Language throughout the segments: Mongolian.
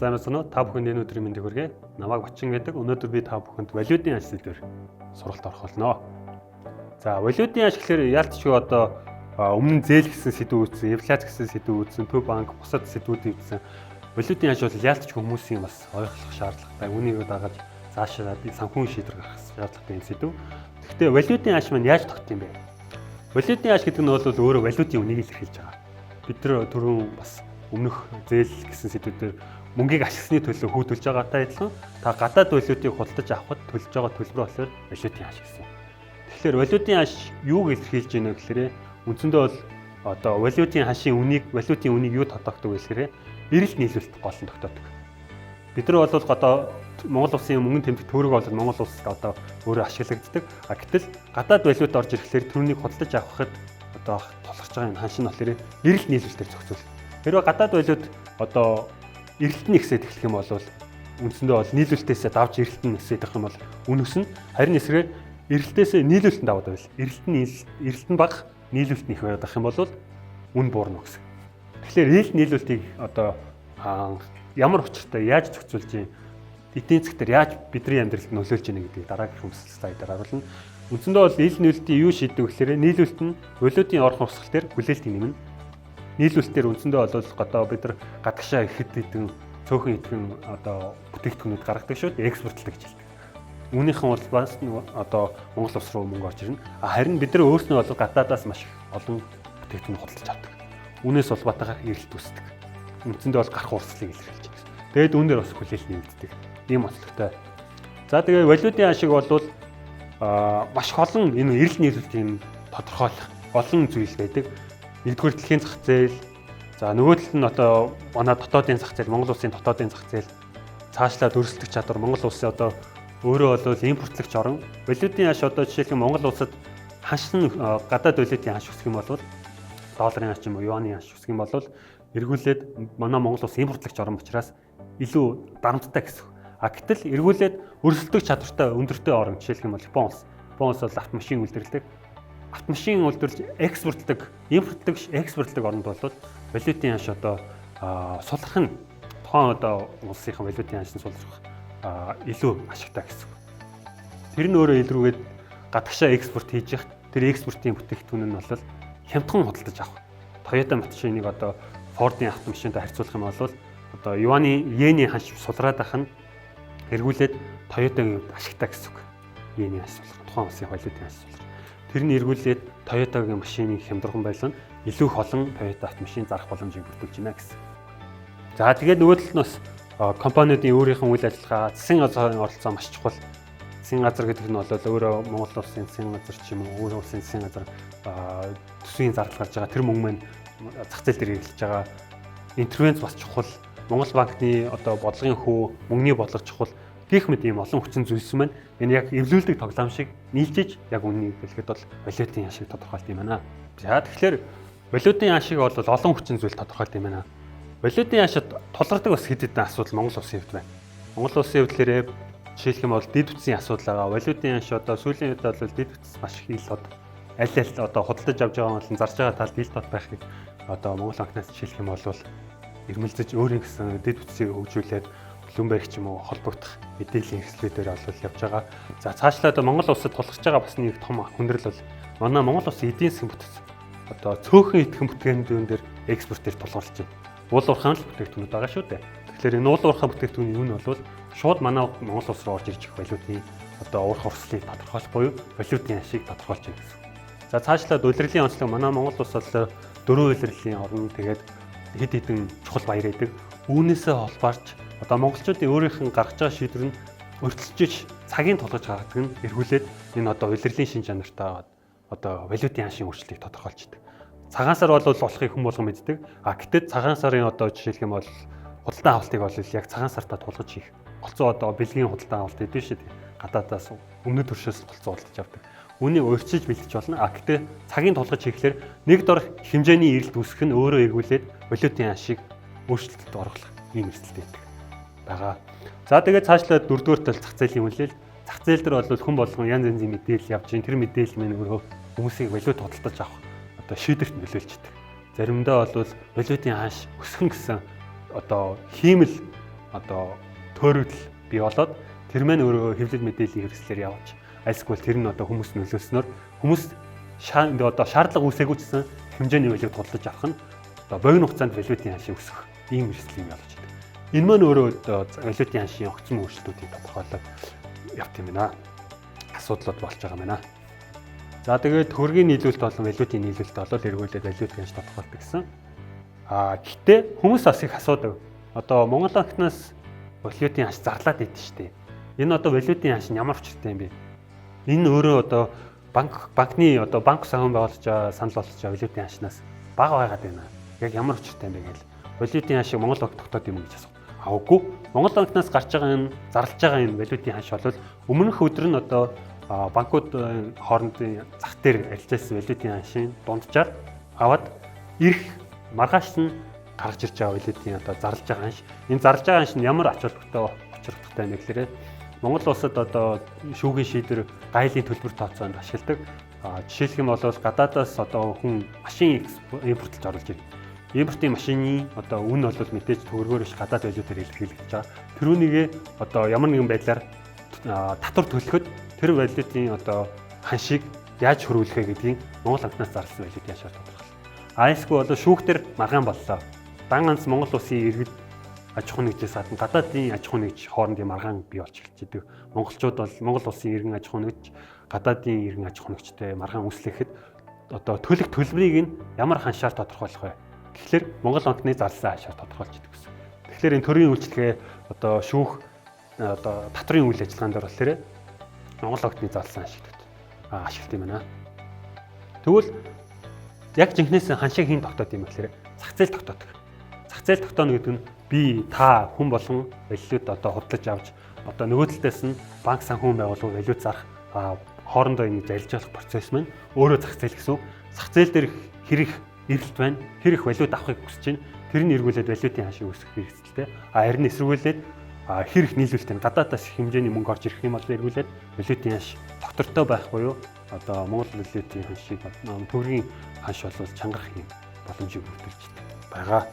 Сайн байна уу? Та бүхэнд энэ өдрийн мэндийг хүргэе. Намайг Бочин гэдэг. Өнөөдөр би та бүхэнд валютын аж сэдвээр сургалт орох болно. За, валютын аж гэхээр яалтчгүй одоо өмнө нь зээл гэсэн сэдв үүссэн, инфляц гэсэн сэдв үүссэн, төв банк, бусад сэдвүүд үүссэн. Валютын аж бол яалтчгүй хүмүүсийн бас ойлгох шаардлагатай. Үүнийг дагаж цаашаа санхүүгийн шийдвэр гаргах шаардлагатай юм сэдв. Гэхдээ валютын аж маань яаж тогтсон юм бэ? Валютын аж гэдэг нь бол өөрөө валютын үнийг илэрхийлж байгаа. Бид нар түрүүн бас өмнөх зээл гэсэн сэдвүүдээр мөнгийг ашигласны төлөө хөөдөлж байгаатай адилхан та гадаад валютыг худалдаж авахд төлж байгаа төлбөр болохоор валютын аж гэсэн. Тэгэхээр валютын аж юуг илэрхийлж байна гэхээр үндсэндээ бол одоо валютын хашийн үнийг юу тодорхойдог вэ гэхээр эрэлт нийлүүлэлт гол нь тогтоодог. Бид нар бол одоо Монгол улсын мөнгөнд тэмдэг төгрөг бол Монгол улсад одоо өөрөө ашиглагддаг. Гэтэл гадаад валют орж ирэхлээр түүнийг худалдаж авахд одоо тулгарч байгаа энэ ханшин болохоор эрэлт нийлүүлэлтээр зохицуул. Хэрвээ гадаад валют одоо эрэлт нь ихсээд эхлэх юм бол үндсэндээ бол нийлүүлэлтээс давж эрэлт нь ихсээд их юм бол үнэс нь харин эсрэгээр эрэлтээс нийлүүлэлт нь даваад байл. Эрэлт нь бага, нийлүүлэлт нь их байгаад ах юм бол үн буурна гэсэн. Тэгэхээр эрэлт нийлүүлэлтийг одоо ямар учиртай яаж зохицуулж юм? Эдийн засгаар яаж бидний амьдралд нөлөөлж байна гэдгийг дараагийн хүсэл слайдаар харуулна. Үндсэндээ бол эрэлт нийлүүлэлтийн юу шийддэг гэхээр нийлүүлэлт нь валютын орхон урсгал дээр хүлээлтийг нэмнэ. Нийлүүлэлтээр үндсэндээ бол одоо бид нар гадагшаа ихэд хэдэн цөөхөн идэхэн одоо бүтээгдэхүүнүүд гаргадаг шүү дээ, экспортлдог гэж хэлдэг. Үүнийхэн бол бас одоо Монгол улс руу мөнгө орж ирнэ. Харин бид нар өөрснөө бол гадаадаас маш их олон бүтээгдэхүүн худалдаж авдаг. Үүнээс улбатаагаар эрэлт үүсдэг. Үндсэндээ бол гарах урсгалыг илэрхийлж байна. Тэгээд үүн дээр бас хүлээлт нэмэгддэг. Ийм онцлогтой. За тэгээд валютын ашиг бол маш олон энэ эрэлт нийлүүлэлтийн тодорхойлох олон зүйл байдаг. Нэгдүгээр дэлхийн зах зээл, за нөгөө талд нь одоо манай дотоодын зах зээл, Монгол улсын дотоодын зах зээл цаашлаад өрсөлдөх чадвар, Монгол улсын одоо өөрөө бол импортлагч орн. Валютын аш одоо жишээлбэл Монгол улсад ханшин гадаад валютын аш үсэх юм бол долларын аш юм уу, юаны аш үсэх юм бол эргүүлээд манай Монгол улс импортлагч орн учраас илүү дарамттай гэсэн. Гэтэл эргүүлээд өрсөлдөх чадвартай өндөртэй орн жишээлх юм бол Япон улс. Япон улс бол автомашин үйлдвэрлэдэг. Автомашин үйлдвэрлэж экспортлдог, импортлдог, экспортлдог орнд бол валютын аш одоо сулрах нь тухайн одоо улсынхаа валютын ашиг сулрах илүү ашигтай гэсэн. Тэр нь өөрөө илрүүгээд гадагшаа экспорт хийж яхад тэр экспортын бүтээгдэхүүн нь бол хямдхан худалдаж авах. Toyota машиныг одоо Ford-ын автомашинтай харьцуулах юм бол одоо йений ханш сулраад ах нь эргүүлээд Toyota-гийн ашигтай гэсэн үг. Йений аш сулрах, тухайн улсын валютын аш сулрах. Тэр нь эргүүлээд Toyota-гийн машиныг хямдхан байлгана илүү их олон Toyota автомашин зарах боломжийг бүрдүүлж байна гэсэн. За тэгээд нөгөө талд нь бас компаниудын өөрийнх нь үйл ажиллагаа, засгийн газрын оролцоо маш чухал. Засгийн газар гэдэг нь бол өөрөө Монгол улсын засгийн газар ч юм уу, өөр улсын засгийн газар төсвийн зардал гарч байгаа тэр мөнгө маань зах зээл дээр хэрэглэж байгаа. Интервенц бас чухал. Монгол банкны одоо бодлогын хөө, мөнгөний бодлого чухал. Гэх мэт ийм олон хүчин зүйлс маань энэ яг эвлүүлдэг тоглоом шиг нийлжиж яг үннийг хэлэхэд бол валютын ашиг тодорхойлт юм байна. За тэгэхээр валютын ашиг бол олон хүчин зүйл тодорхойлт юм байна. Валютын ашид тулгардаг бас хэд хэдэн асуудал Монгол улсын хувьд байна. Монгол улсын хувьд жишээлх юм бол дэд бүтцийн асуудал байгаа. Валютын аш одоо сүүлийн үед бол дэд бүтц маш их ил аль одоо худалдаж авч байгаа бол зарж байгаа талд ил тод байхыг одоо Монгол банкнаас жишээлх юм бол ирмэлзэж өөрийн гэсэн дэд бүтцийг хөгжүүлээд Bloomberg ч юм уу холбогдох мэдээллийн хэрэгслүүдээр олвол явж байгаа. За цаашлаад Монгол улсад тулгарч байгаа бас нэг том хүндрэл бол манай Монгол улсын эдийн засгийн бүтц одоо цөөхөн идэхэн бүтээгдэхүүнүүн дээр экспортер тулгуурлаж байна. Уул уурхайн л бүтээгдэхүүнүүд байгаа шүү дээ. Тэгэхээр энэ уул уурхайн бүтээгдэхүүн юу нь бол шууд манай Монгол улс руу орж ирж их валютын одоо уурх урслыг тодорхойлох буюу валютын ашиг тодорхойлж байна гэсэн. За цаашлаад улирлын онцлог манай Монгол улс бол дөрвөн улирлын орн тэгээд хэд хэдэн чухал баяр байдаг. Үүнээсээ холбоорч одоо монголчуудын өөрийнх нь гаргаж байгаа шийдвэр нь өртөлдөж цагийн тулгаж гаргадаг нь эргүүлээд энэ одоо улирлын шин чанартай одоо валютын ашиг өөрчлөлтийг тодорхойлж байдаг. Цагаан сар бол болохыг хүн болгон мэддэг. Гэтэл цагаан сарын одоо жишээлх юм бол худалдан авалтыг бол яг цагаан сартаа тулгаж хийх. Голцоо одоо бэлгийн худалдан авалт гэдэг шүү дээ. Гадаадаас өмнөд төршөөс голцоо худалдаж авдаг. Үүнийг өөрчилж бэлдэж болно. Гэтэл цагийн тулгаж хийхлээр нэг дор хэмжээний эрэлт үүсгэх нь өөрөө эргүүлээд валютын ашиг өөрчлөлтөд оруулах ийм эрсдэлтэй байгаа. За тэгээд цаашлаад дөрөвдүгээр тал зах зээлийн үнэлэл. Зах зээл дээр бол хүн болгон янз янзын мэдээлэл явж байна. Тэр мэдээлэл мань өөрөө хүмүүсийг валют худалдаж авах одоо шийдвэрт нөлөөлж байдаг. Заримдаа бол валютын хааш өсгөн гэсэн одоо хиймэл одоо төөрөл бий болоод тэр маань өөрөө хэвлэл мэдээллийн хэрэгслээр явж эсвэл тэр нь одоо хүмүүс нөлөөснөөр хүмүүс одоо шаардлага үүсээгүй ч гэсэн хэмжээний валют худалдаж авах нь одоо богино хугацаанд валютын ханшийг өсгөх ийм хэрэгсэл юм болж байна. Энэ маань өөрөө одоо валютын ханшийн огцом өөрчлөлтүүдийг тодорхойлоод явт юм байна. Асуудлууд болж байгаа юм байна. За тэгээд төгрөгийн нийлүүлэлт болон валютын нийлүүлэлт болол эргүүлээд валютын ханш тодорхойлдог гэсэн. Гэхдээ хүмүүс бас их асуудаг. Одоо Монгол банкнаас валютын ханш зарлаад идэв штэ. Энэ одоо валютын ханш ямар учиртай юм бэ? Энэ өөрөө одоо банкны одоо банк санхүү байгуулж байгаа санал болгож байгаа валютын ханшнаас бага байгаад байна. Яг ямар учиртай юм бэ гэвэл валютын ханшийг Монгол банк тогтоод юм гэж асуув. Үгүй. Монгол банкнаас гарч байгаа энэ зарлж байгаа энэ валютын ханш бол өмнөх өдөр нь одоо банкуд хоорондын зах дээр арилжаасан валютын ханшийн дунджаар аваад ирэх маргааш нь гарч ирж байгаа валютын одоо зарлж байгаа ханш. Энэ зарлж байгаа ханш нь ямар ач холбогдолтой байна гэхээр Монгол улсад одоо шүүхийн шийдвэр гайлын төлбөр тооцоонд ашигладаг. Жишээлх юм бол гадаадаас одоо хүн машин импортлж оруулж ирнэ. Импортын машины одоо үн бол мэдээж төгрөгөөр ш гадаад валютаар илэрхийлж байгаа. Тэрүүнийгээ одоо ямар нэгэн байдлаар татвар төлөхөд тэр валютын одоо ханшийг яаж хөрвүүлэхэ гэдгийг Монгол банкнаас зарласан валютын ханшаар тодорхойлно. Эсвэл бол шүүхтэр маргаан боллоо. Дан ганц Монгол улсын иргэд аж ахуй нэгжээс гадна гадаадын аж ахуй нэгж хоорондын маргаан бий болж эхэлж байгаа. Монголчууд бол Монгол улсын иргэн аж ахуй нэгж гадаадын иргэн аж ахуй нэгжтэй маргаан үүслэхэд одоо төлөх төлбөрийг нь ямар ханшаар тодорхойлох вэ? Тэгэхээр Монгол банкны зарласан ханшаар тодорхойлж идэг гэсэн. Тэгэхээр энэ төрийн үйлчлэгээ одоо шүүх одоо татврын үйл ажиллагаанд болохоор Монгол банкны зарласан ханшийг ашиглах юм байна. Тэгвэл яг жинхнээс ханшийг хэн тогтоод юм гэхээр зах зээл тогтоодог. Зах зээл тогтооно гэдэг нь би та хүн болон валют одоо худалдаж авч одоо нөгөө талдаас нь банк санхүү байгууллага валют зарах хоорондоо ингэ зарилжуулах процесс маань өөрөө зах зээл гэсэн. Зах зээл дээр хэрэг эрэлт байна. Хэрэг валют авахыг хүсэж байна. Тэр нь эргүүлээд валютын ханшийг өсгөх хэрэгцээтэй. Харин эсвэргүүлээд хэрэг нийлүүлэлт нь гадаадаас их хэмжээний мөнгө орж ирэх юм бол эргүүлээд валютын ханш доктортой байх буюу одоо Монгол валютын ханшийг төгрөгийн ханш бол чангарах юм боломжийг бүрдүүлж байгаа.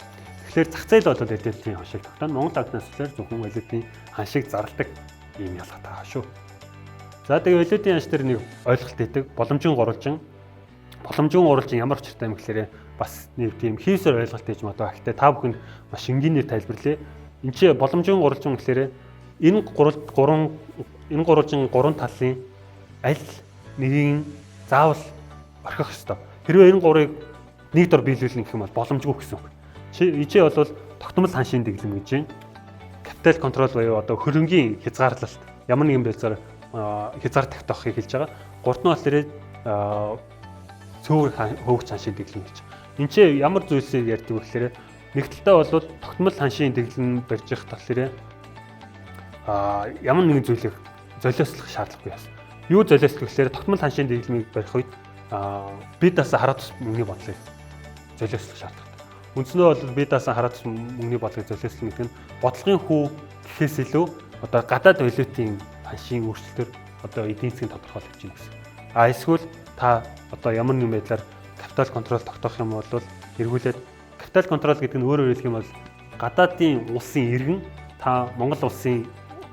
Тэгэхээр зах зээл бол валютын ханшийг тогтооно. Монгол банкнаас зөвхөн валютын ханшийг зарладаг ийм ялгаатай байгаа шүү. За тэгээ валютын ханш дээр нэг ойлголт өгдөг. Боломжийн гурвалжин ямар учиртай юм гэхээр бас нэг тийм хийсээр ойлголт хийж магадгүй. Гэхдээ та бүхэнд маш энгийнээр тайлбарлая. Энд чи боломжийн гурвалжин гэхээр энэ гурвалжин гурван талын аль нэгийг заавал орхих ёстой. Хэрвээ энэ гурыг нэг дор биелүүлнэ гэх юм бол боломжгүй гэсэн үг. Ичээ бол тогтмол ханшийн дэглэм гэж байна. Капитал контрол буюу одоо хөрөнгийн хязгаарлалт ямар нэгэн байдлаар хязгаар тавьчихыг хэлж байгаа. Гурт нь болохоор цөөр хөөгч ханшийн дэглэм гэж. Энд чи ямар зүйлсийг ярьдаг вэ гэхээр нэг талдаа бол тогтмол ханшийн дэглэм барьж явах болохоор ямар нэгэн зүйлийг золиослох шаардлагагүй байна. Юу золиослох гэхээр тогтмол ханшийн дэглэмийг барих үед бие даасан хараа тус мөнгөний бодлыг золиослох шаардлагатай. Үндснээ бол бие даасан хараа тус мөнгөний бодлыг золиослох гэдэг нь бодлогын хүү гэхээс илүү одоо гадаад валютын ханшийн өөрчлөлтөөр одоо эдийн засгийн тодорхойлогдож байна гэсэн. Эсвэл та одоо ямар нэгэн байдлаар капитал контрол тогтоох юм бол эргүүлээд капитал контрол гэдэг нь өөрөөр хэлэх юм бол гадаадын улсын иргэн та Монгол улсын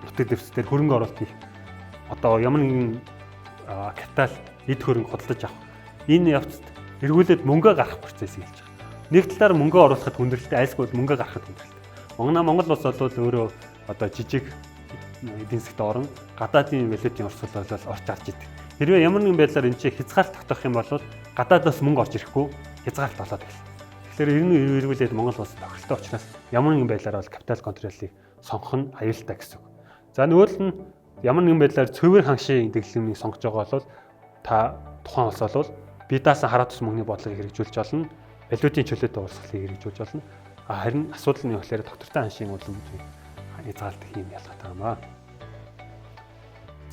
нутаг дэвсдэр хөрөнгө оруулалт хийх одоо ямар нэгэн капитал эд хөрөнгө худалдаж авах энэ явцад эргүүлээд мөнгө гаргах процесс хийж байгаа. Нэг талаар мөнгө оруулахад хүндрэлтэй, айлсгүй мөнгө гаргахад хүндрэлтэй. Монгол улс бол өөрөө одоо жижиг эдийн засгт орон гадаадын валютын орчуулал орж арч идэг. Хэрвээ ямар нэгэн байдлаар энэ чинь хязгаарлалт тогтоох юм бол гадаадаас мөнгө орж ирэхгүй хязгаарлалт болоод байна. Тэгэхээр энэ эргүүлээд Монгол улс тохиролтой учраас ямар нэгэн байдлаар бол капитал контролыг сонгох нь аюултай гэсэн үг. За нөгөөл нь ямар нэгэн байдлаар цөөвөр ханшийн дэглэмийг сонгож байгаа бол та тухайн улс бол бие даасан хараа тус мөнгөний бодлогыг хэрэгжүүлж болно. Валютын чөлөөтэй урсгалыг хэрэгжүүлж болно. Харин асуудал нь болохоор доктортой ханшийн үлэмжийг хязгаарлалт хийм ялгаатай байна.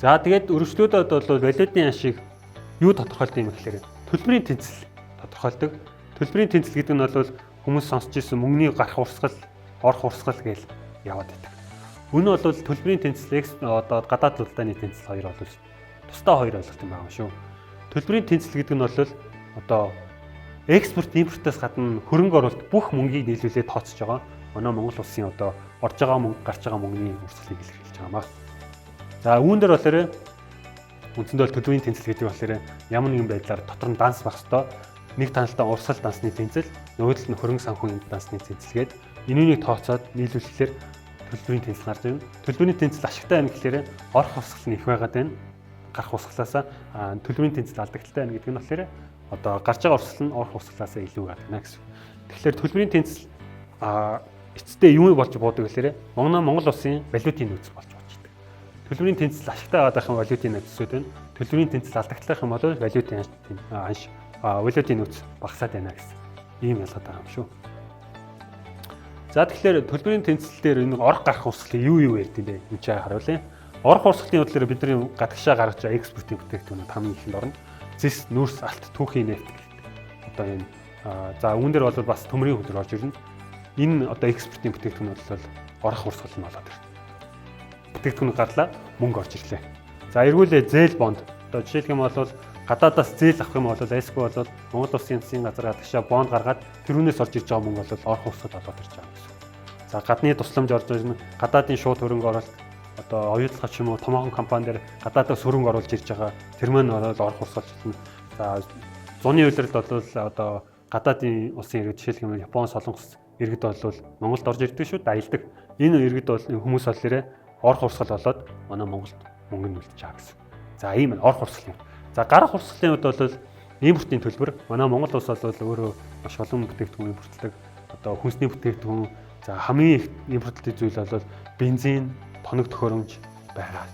За тэгээд өргөжлүүдэд бол валютын ханшийг юу тодорхойлдог юм гэхээр төлбөрийн тэнцэл тодорхойлдог. Төлбөрийн тэнцэл гэдэг нь бол хүмүүс сонсч ирсэн мөнгөний гарах урсгал, орох урсгал гэж яваад байдаг. Үнэ бол төлбөрийн тэнцэл одоо гадаад улдааны тэнцэл хоёр бол тусдаа хоёр ойлголт юм байна шүү. Төлбөрийн тэнцэл гэдэг нь бол одоо экспорт импортоос гадна хөрөнгө оруулалт бүх мөнгийг нийлүүлээд тооцож байгаа. Манай Монгол улсын одоо орж байгаа мөнгө, гарч байгаа мөнгөний өрсөлдөлийг илэрхийлж байгаамаа. За үүн дээр болохоор үндсэндээ бол төлөвийн тэнцэл гэдэг болохоор ямар нэгэн байдлаар дотор нь данс байх ёстой. Нэг талдаа урсгал дансны тэнцэл, нөгөө талд нь хөрөнгө санхүүгийн дансны тэнцэлгээд энүүнийг тооцоод нийлүүлэхээр төлбөрийн тэнцэл гарч ирнэ. Төлбөрийн тэнцэл ашигтай байна гэхээр орох урсгал нь их байгаад байна. Гарах урсгалаасаа төлбөрийн тэнцэл алдагдaltaй байна гэдэг нь болохоор одоо гарч байгаа урсгал нь орох урсгалаасаа илүү гадагна гэсэн. Тэгэхээр төлбөрийн тэнцэл эцэстээ юу болж буудаг гэхээр Монгол улсын валютын нөөц болж бууддаг. Төлбөрийн тэнцэл ашигтай байгаад байх валютын нөөцүүд байна. Төлбөрийн тэнцэл алдагдaltaй юм бол валютын анш валютын нөөц багасаад байна гэсэн. Ийм ялгаад байгаа юм шүү. За тэгэхээр төлбөрийн тэнцэл дээр энэ орох гарах урсгалыг юу ярьд юм бэ? Энд чинь харуулъя. Орох урсгалын бодлоор бидний гадагшаа гаргаж байгаа экспортын бүтээгдэхүүнүүд хамгийн ихэнд орно. Зис, нүрс, алт, түүхийн нефт гэдэг. Одоо энэ за үүн дээр бол бас төмрийн хөдөр орж ирнэ. Энэ одоо экспортын бүтээгдэхүүнүүд бол орох урсгал нь болоод ирнэ. Бүтээгдэхүүн гарлаа, мөнгө орж ирлээ. За эргүүлээ зээл бонд. Одоо жишээлх юм бол гадаадаас зээл авах юм бол эсгүй бол Монгол Улсын засгийн газар гадагшаа бонд гаргаад тэрүүнээс орж ирж байгаа мөнгө бол орох урсгал болоод ирж байгаа гэсэн. За гадны тусламж орж ирнэ. Гадаадын шууд хөрөнгө оруулалт одоо оюутлах ч юм уу томоохон компани дээр гадаадаас хөрөнгө оруулж ирж байгаа тэр мань бол орох урсгал болно. За зуны үйлрэлд бол одоо гадаадын улсын иргэд жишээлх юм Япон, Солонгос иргэд бол Монголд орж ирдэг шүү, даялдаг. Энэ иргэд бол хүмүүс болохоор орох урсгал болоод манай Монголд мөнгө нь үлдэж байгаа гэсэн. За ийм орох урсгал юм. За гарах урсгалын хувьд бол импортын төлбөр манай Монгол улс бол өөрөө маш олон бүтээгдэхүүн импортлдог. Одоо хүнсний бүтээгдэхүүн за хамгийн их импортлдог зүйл бол бензин, тоног төхөөрөмж байгаа.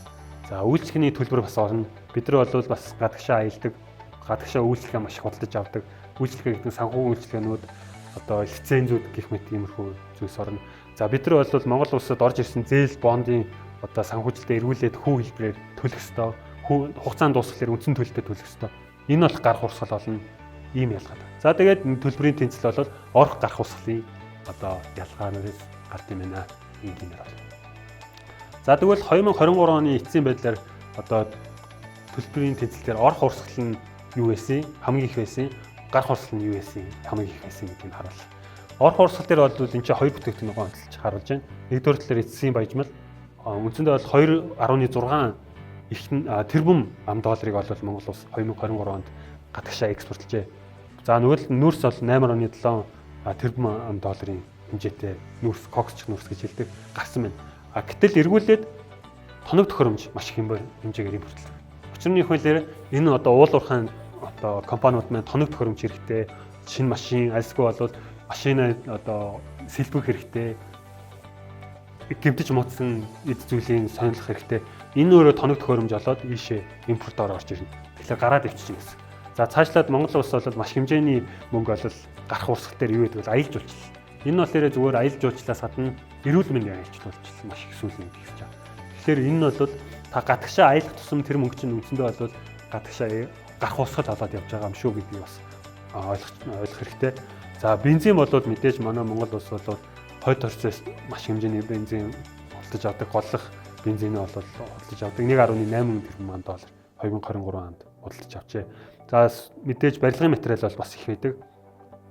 За үйлчлэгийн төлбөр бас орно. Бид нар бол бас гадагшаа аялдаг, гадагшаа үйлчлэгээ маш их худалдаж авдаг. Үйлчлэгээ гэдэг санхүүгийн үйлчлэгээнүүд одоо лицензүүд гэх мэт иймэрхүү зүйлс орно. За бид нар бол Монгол улсад орж ирсэн зээл, бондын одоо санхүүжилтээ эргүүлээд хүү хэлбэрээр төлөх ёстой. Хугацаанд дуусгахлаар үндсэн төлөлтөд төлөх ёстой. Энэ бол гарах урсгал болно. Ийм ялгаад. За тэгээд төлбөрийн тэнцэл бол орох гарах урсгалын одоо ялгаанаас гард юм байна. Энгийнээр бол. За тэгвэл 2023 оны эцсийн байдлаар одоо төлбөрийн тэнцэлээр орох урсгал нь юу байсан? Хамгийн их байсан. Гарах урсгал нь юу байсан? Хамгийн их байсан гэдгийг харуулъя. Орох урсгал дээр бол энэ чинь хоёр бүтээгдэхүүнийг онцолж харуулж байна. Нэгдүгээр талаар эцсийн баяжмал үндсэндээ бол 2.6 их тэрбум $, бол Монгол улс 2023 онд гадагшаа экспортлжээ. За нөгөө нүүрс бол 8.7 тэрбум $-ын хэмжээтэй нүүрс, коксч нүүрс гэж хэлдэг гарсан байна. Гэтэл эргүүлээд тоног төхөөрөмж маш их хэмжээгээр импортлдог. Учир нь их байлаар энэ одоо уул уурхайн одоо компаниуд маань тоног төхөөрөмж хэрэгтэй, шинэ машин, альсгүй бол машина одоо сэлбэг хэрэгтэй, гэмтэж муудсан эд зүйлийн сонирхох хэрэгтэй. Энэ өөрөө тоног төхөөрөмж болоод ийшээ импортоор орж ирнэ. Тэгэхээр гараад ивчихнэ гэсэн. За цаашлаад Монгол улс бол маш хэмжээний мөнгө бол гарах урсгал дээр юу гэдэг вэ? Аялал жуулчлал. Энэ бол зүгээр аялал жуулчлалаас гадна эрүүл мэндийн аялал жуулчлал маш их сүүл юм гэж байна. Тэгэхээр энэ нь бол та гадагшаа аялах тусам тэр мөнгө чинь үндсэндээ бол гадагшаа гарах урсгал болоод явж байгаа юм шүү гэдгийг бас ойлгох хэрэгтэй. За бензин бол мэдээж манай Монгол улс бол хойд орчоос маш хэмжээний бензин худалдаж авдаг. Голлох бензинээ бол худалдаж авдаг. 1.8 тэрбум $, 2023 онд худалдаж авчээ. За мэдээж барилгын материал бол бас их байдаг.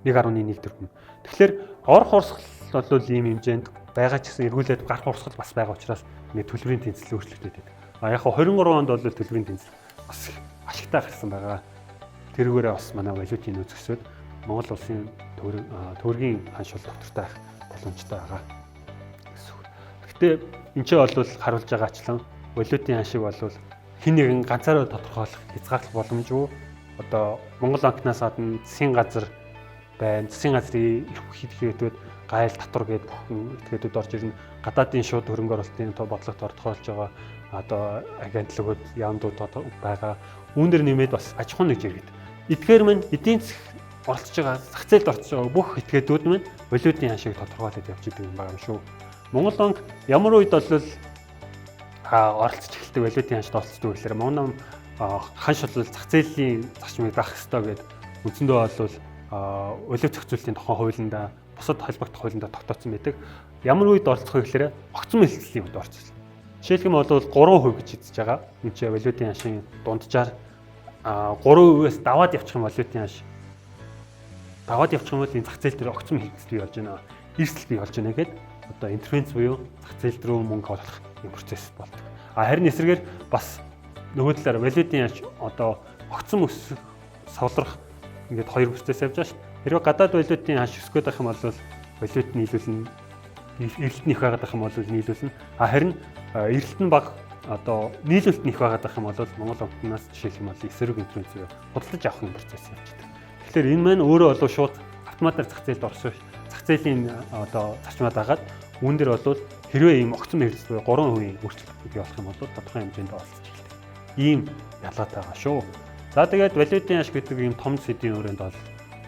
1.1 тэрбум. Тэгэхээр орох урсгал бол ийм хэмжээнд байгаа ч гэсэн эргүүлээд гарах урсгал бас байгаа учраас මේ төлбөрийн тэнцэл өөрчлөгдөж байдаг. Яг нь 23 онд бол төлбөрийн тэнцэл бас ашигтай гарсан байгаа. Тэрүүгээрээ бас манай валютын нөөц өсөд Монгол улсын төгрөгийн ханшуул доктортой боломжтой байгаа. Гэхдээ энэ ч бол харуулж байгаачлан валютын ханшиг бол хэн нэгэн ганцаараа тодорхойлох хязгаарлах боломжгүй. Одоо Монгол банкнаас гадна засгийн газар байна. Засгийн газрын эрх хэрэгтүүд гайл татвар гээд бүхэн этгээдүүд орж ирнэ. Гадаадын шууд хөрөнгө оруулалтын бодлогот ордохолж байгаа одоо агентлагууд, яамдууд байгаа. Үүн дээр нэмээд бас аж ахуйн нэгж иргэд. Эдгээр мань эдийн засаг оролцож байгаа, зах зээлд оролцож байгаа бүх этгээдүүд мань валютын ханшиг тодорхойлоод явж идэг юм байна шүү. Монгол банк ямар үед бол оролцож эхэлдэг валютын ханшид оролцдог гэхээр Монгол ханш бол зах зээлийн зарчмыг даах ёстой гэдэг үндсэндээ бол валют зохицуулалтын тухайн хуулиндаа бусад холбогдох хуулиндаа тогтооцсон байдаг. Ямар үед оролцох вэ гэхээр огцон хэлцлийн үед оролцох. Жишээлх юм бол 3% гэж хэлж байгаа. Энд чинь валютын ханшийн дунджаар 3%-ээс даваад явчих юм валютын ханш. Даваад явчих юм бол энэ зах зээл дээр огцон хэлцэл бий болж байна. Эрсдэл бий болж байна гэхэд одоо интерфейс буюу зах зээл рүү мөнгө олох юм процесс болдог. Харин эсрэгээр бас нөгөө талаар валютын яаж одоо огцон өсөх савлрах ингээд хоёр процесс явж байгаа шүү. Хэрвээ гадаад валютын хаш өсгөх байх юм бол валют нийлүүлнэ, эрэлт нь их байгаад байх юм бол нийлүүлнэ. Харин эрэлт нь бага одоо нийлүүлэлт нь их байгаад байх юм бол Монгол банкнаас жишээлх юм бол эсрэг интерфейс буюу худалдаж авах юм процесс явагддаг. Тэгэхээр энэ маань өөрөө болов шууд автоматар зах зээлд орсон зах зээлийн одоо зарчмаад агаад үүн дээр бол хэрвээ ийм огцон хэрэгсэл буюу 3% өөрчлөлт бий болох юм бол тодорхой хэмжээнд олцож эхэлдэг. Ийм ялгаатай байгаа шүү. За тэгээд валютын ашиг гэдэг ийм том сэдвийн өрөөнд бол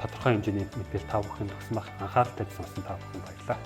тодорхой хэмжээний мэдээлэл та бүхэнд өгсөн баг. Анхаарал тавьсан та бүхэнд баярлалаа.